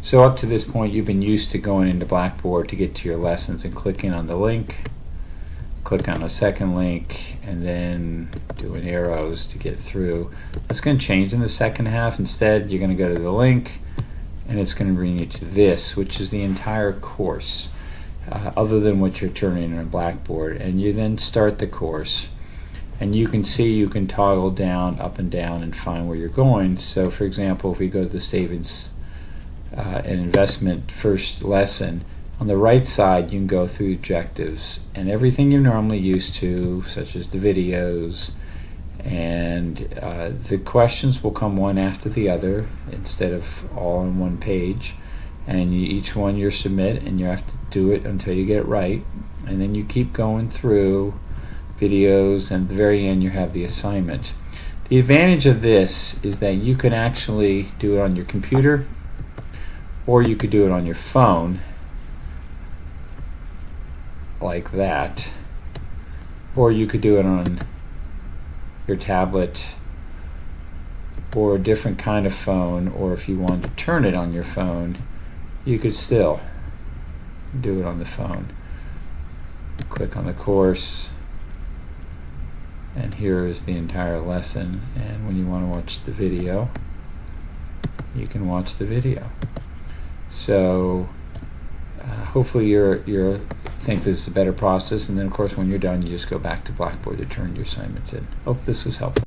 So up to this point you've been used to going into Blackboard to get to your lessons and clicking on the link, click on a second link, and then doing arrows to get through. That's going to change in the second half. Instead, you're going to go to the link and it's going to bring you to this, which is the entire course, other than what you're turning in Blackboard. And you then start the course, and you can see you can toggle down, up and down, and find where you're going. So for example, if we go to the savings and investment first lesson, on the right side you can go through objectives and everything you're normally used to, such as the videos, and the questions will come one after the other instead of all on one page, and each one you submit and you have to do it until you get it right, and then you keep going through videos, and at the very end you have the assignment. The advantage of this is that you can actually do it on your computer, or you could do it on your phone like that, or you could do it on your tablet or a different kind of phone, or if you want to turn it on your phone, you could still do it on the phone. Click on the course, and here is the entire lesson, and when you want to watch the video, you can watch the video. So hopefully you think this is a better process, and then of course when you're done you just go back to Blackboard to turn your assignments in. Hope this was helpful.